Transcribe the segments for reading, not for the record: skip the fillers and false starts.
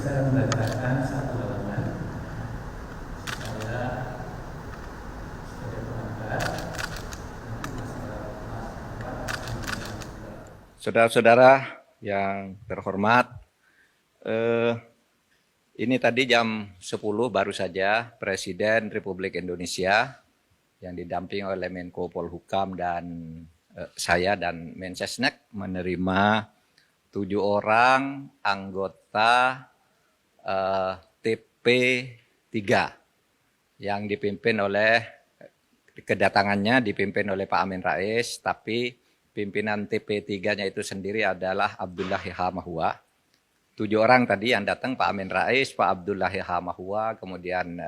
saya membacakan satu halaman. Saya sebagai pengantar. Saudara-saudara yang terhormat, ini tadi jam 10 baru saja Presiden Republik Indonesia yang didampingi oleh Menko Polhukam dan saya dan Mensesnek menerima 7 orang anggota TP3 yang dipimpin oleh kedatangannya dipimpin oleh Pak Amin Rais, tapi pimpinan TP3-nya itu sendiri adalah Abdullah Hamahua. 7 orang tadi yang datang, Pak Amin Rais, Pak Abdullah Hamahua, kemudian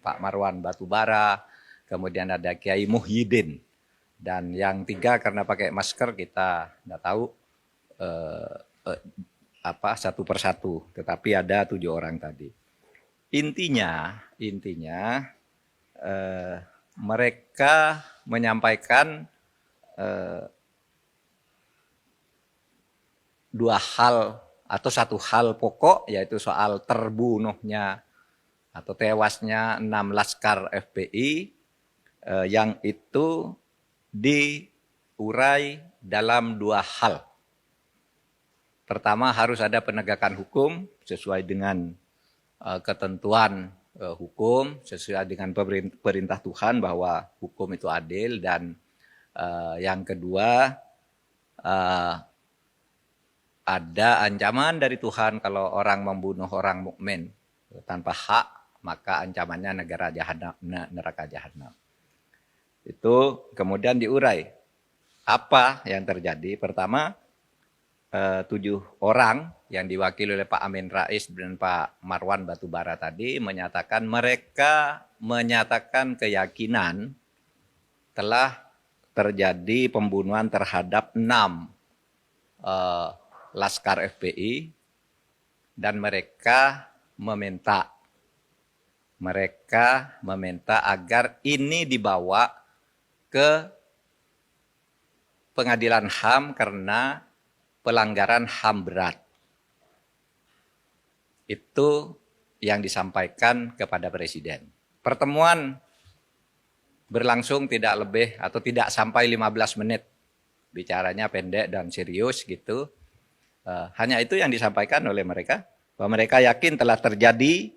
Pak Marwan Batubara, kemudian ada Kiai Muhyiddin. Dan yang 3 karena pakai masker kita nggak tahu satu persatu, tetapi ada 7 orang tadi. Intinya mereka menyampaikan 2 hal atau 1 hal pokok, yaitu soal terbunuhnya atau tewasnya 6 laskar FPI yang itu diurai dalam 2 hal. Pertama, harus ada penegakan hukum sesuai dengan ketentuan hukum, sesuai dengan perintah Tuhan bahwa hukum itu adil, dan yang kedua ada ancaman dari Tuhan kalau orang membunuh orang mukmin tanpa hak, maka ancamannya neraka jahanam. Itu kemudian diurai. Apa yang terjadi? Pertama, 7 orang yang diwakili oleh Pak Amin Rais dan Pak Marwan Batubara tadi menyatakan mereka menyatakan keyakinan telah terjadi pembunuhan terhadap 6 laskar FPI, dan mereka meminta agar ini dibawa ke pengadilan HAM karena pelanggaran HAM berat. Itu yang disampaikan kepada Presiden. Pertemuan berlangsung tidak lebih atau tidak sampai 15 menit. Bicaranya pendek dan serius gitu. Hanya itu yang disampaikan oleh mereka, bahwa mereka yakin telah terjadi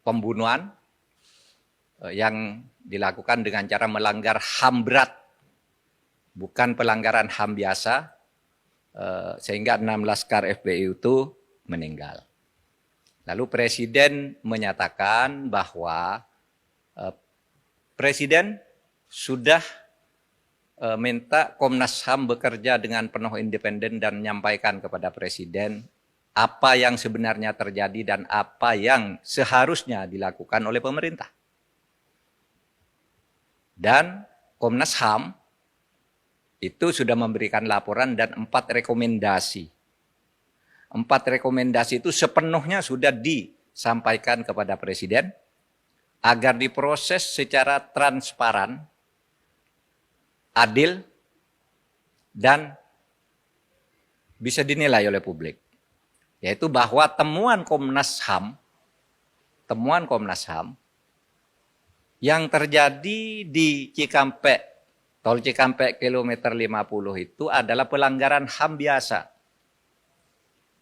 pembunuhan yang dilakukan dengan cara melanggar HAM berat, bukan pelanggaran HAM biasa, sehingga 6 laskar FPI itu meninggal. Lalu Presiden menyatakan bahwa Presiden sudah minta Komnas HAM bekerja dengan penuh independen dan menyampaikan kepada Presiden apa yang sebenarnya terjadi dan apa yang seharusnya dilakukan oleh pemerintah. Dan Komnas HAM itu sudah memberikan laporan dan 4 rekomendasi. 4 rekomendasi itu sepenuhnya sudah disampaikan kepada Presiden agar diproses secara transparan, adil, dan bisa dinilai oleh publik. Yaitu bahwa temuan Komnas HAM yang terjadi di Cikampek, tol Cikampek kilometer 50 itu adalah pelanggaran HAM biasa.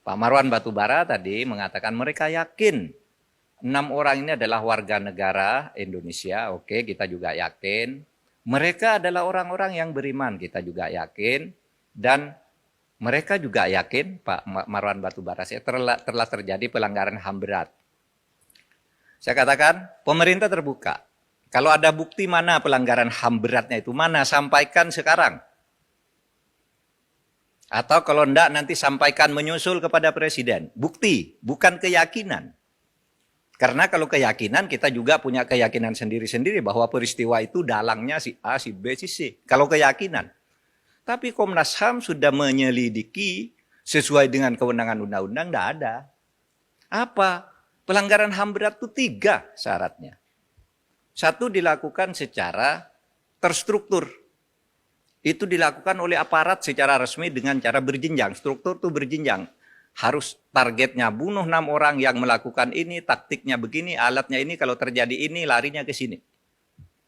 Pak Marwan Batubara tadi mengatakan mereka yakin 6 orang ini adalah warga negara Indonesia. Oke, kita juga yakin. Mereka adalah orang-orang yang beriman, kita juga yakin. Dan mereka juga yakin, Pak Marwan Batubara, telah terjadi pelanggaran HAM berat. Saya katakan, pemerintah terbuka. Kalau ada bukti mana pelanggaran HAM beratnya itu, mana, sampaikan sekarang. Atau kalau enggak, nanti sampaikan menyusul kepada Presiden. Bukti, bukan keyakinan. Karena kalau keyakinan, kita juga punya keyakinan sendiri-sendiri bahwa peristiwa itu dalangnya si A, si B, si C. Kalau keyakinan. Tapi Komnas HAM sudah menyelidiki sesuai dengan kewenangan undang-undang, tidak ada. Apa? Pelanggaran HAM berat itu 3 syaratnya. 1, dilakukan secara terstruktur. Itu dilakukan oleh aparat secara resmi dengan cara berjenjang. Struktur itu berjenjang. harus targetnya bunuh 6 orang yang melakukan ini, taktiknya begini, alatnya ini, kalau terjadi ini, larinya ke sini.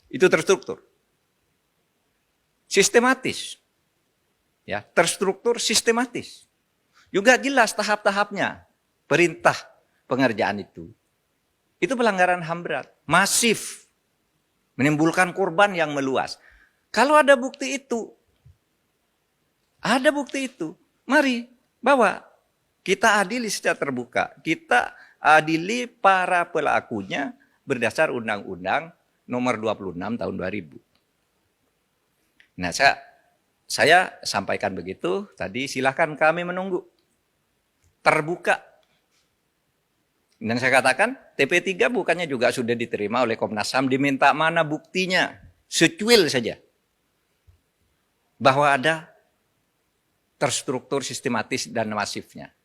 Itu terstruktur. Sistematis. Ya, terstruktur sistematis. Juga jelas tahap-tahapnya. Perintah pengerjaan itu. Itu pelanggaran HAM berat. Masif. Menimbulkan korban yang meluas. Kalau ada bukti itu, mari bawa. Kita adili secara terbuka. Kita adili para pelakunya berdasar Undang-Undang Nomor 26 Tahun 2000. Nah, saya sampaikan begitu. Tadi silakan kami menunggu. Terbuka. Dan saya katakan TP3 bukannya juga sudah diterima oleh Komnas HAM, diminta mana buktinya. Secuil saja. Bahwa ada terstruktur sistematis dan masifnya.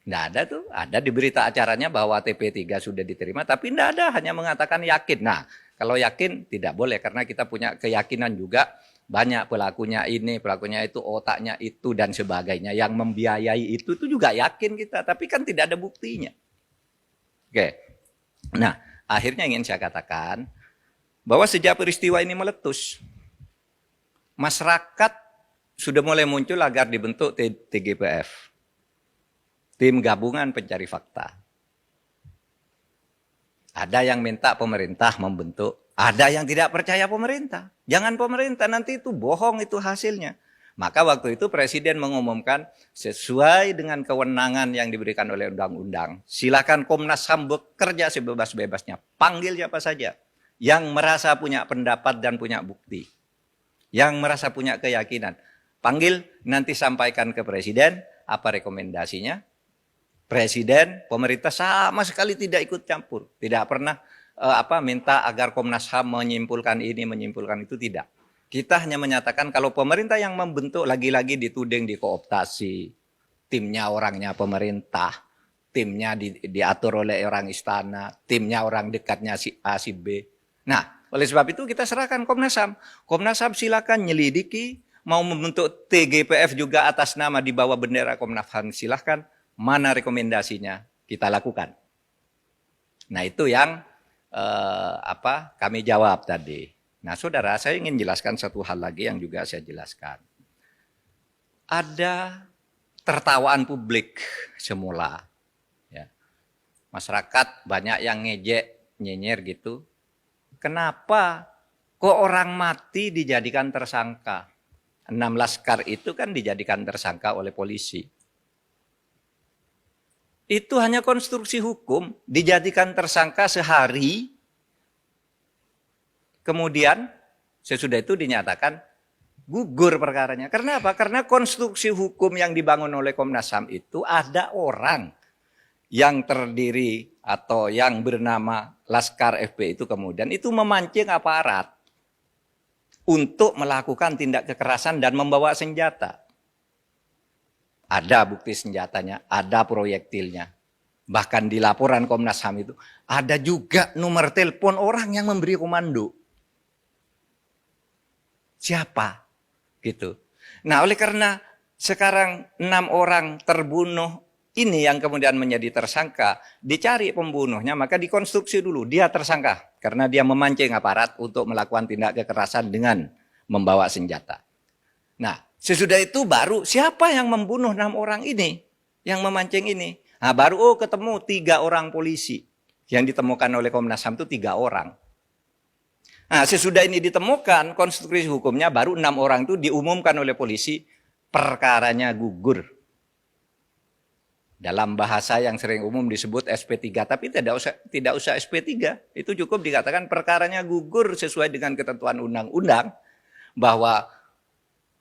Tidak ada tuh, ada di berita acaranya bahwa TP3 sudah diterima, tapi tidak ada, hanya mengatakan yakin. Nah, kalau yakin tidak boleh, karena kita punya keyakinan juga banyak pelakunya ini, pelakunya itu, otaknya itu, dan sebagainya. Yang membiayai itu juga yakin kita, tapi kan tidak ada buktinya. Oke, nah akhirnya ingin saya katakan bahwa sejak peristiwa ini meletus, masyarakat sudah mulai muncul agar dibentuk TGPF. Tim Gabungan Pencari Fakta. Ada yang minta pemerintah membentuk, ada yang tidak percaya pemerintah. Jangan pemerintah, nanti itu bohong itu hasilnya. Maka waktu itu Presiden mengumumkan sesuai dengan kewenangan yang diberikan oleh undang-undang. Silakan Komnas HAM bekerja sebebas-bebasnya. Panggil siapa saja yang merasa punya pendapat dan punya bukti. Yang merasa punya keyakinan. Panggil, nanti sampaikan ke Presiden apa rekomendasinya. Presiden, pemerintah sama sekali tidak ikut campur. Tidak pernah minta agar Komnas HAM menyimpulkan ini, menyimpulkan itu, tidak. Kita hanya menyatakan kalau pemerintah yang membentuk lagi-lagi dituding dikooptasi. Timnya orangnya pemerintah, timnya diatur oleh orang istana, timnya orang dekatnya si A, si B. Nah, oleh sebab itu kita serahkan Komnas HAM. Komnas HAM silakan nyelidiki, mau membentuk TGPF juga atas nama di bawah bendera Komnas HAM silahkan. Mana rekomendasinya kita lakukan. Nah itu yang kami jawab tadi. Nah saudara, saya ingin jelaskan satu hal lagi yang juga saya jelaskan. Ada tertawaan publik semula. Ya. Masyarakat banyak yang ngejek, nyinyir gitu. Kenapa kok orang mati dijadikan tersangka? 6 laskar itu kan dijadikan tersangka oleh polisi. Itu hanya konstruksi hukum, dijadikan tersangka sehari, kemudian sesudah itu dinyatakan gugur perkaranya. Karena apa? Karena konstruksi hukum yang dibangun oleh Komnas HAM itu ada orang yang terdiri atau yang bernama Laskar FP itu kemudian itu memancing aparat untuk melakukan tindak kekerasan dan membawa senjata. Ada bukti senjatanya, ada proyektilnya. Bahkan di laporan Komnas HAM itu ada juga nomor telepon orang yang memberi komando. Siapa? Gitu. Nah, oleh karena sekarang 6 orang terbunuh ini yang kemudian menjadi tersangka, dicari pembunuhnya, maka dikonstruksi dulu dia tersangka karena dia memancing aparat untuk melakukan tindak kekerasan dengan membawa senjata. Nah, sesudah itu baru siapa yang membunuh 6 orang ini, yang memancing ini. Nah, baru ketemu 3 orang polisi. Yang ditemukan oleh Komnas HAM itu 3 orang. Nah, sesudah ini ditemukan konstruksi hukumnya, baru 6 orang itu diumumkan oleh polisi, perkaranya gugur. Dalam bahasa yang sering umum disebut SP3, tapi tidak usah SP3. Itu cukup dikatakan perkaranya gugur sesuai dengan ketentuan undang-undang bahwa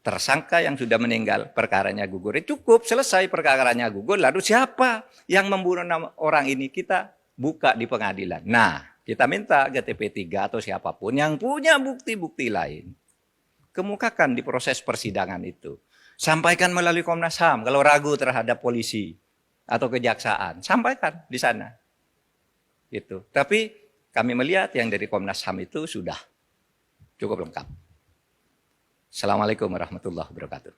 tersangka yang sudah meninggal, perkaranya gugur. Cukup, selesai perkaranya gugur. Lalu siapa yang membunuh 6 orang ini? Kita buka di pengadilan. Nah, kita minta ke TP3 atau siapapun yang punya bukti-bukti lain. Kemukakan di proses persidangan itu. Sampaikan melalui Komnas HAM. Kalau ragu terhadap polisi atau kejaksaan, sampaikan di sana. Gitu. Tapi kami melihat yang dari Komnas HAM itu sudah cukup lengkap. Assalamualaikum warahmatullahi wabarakatuh.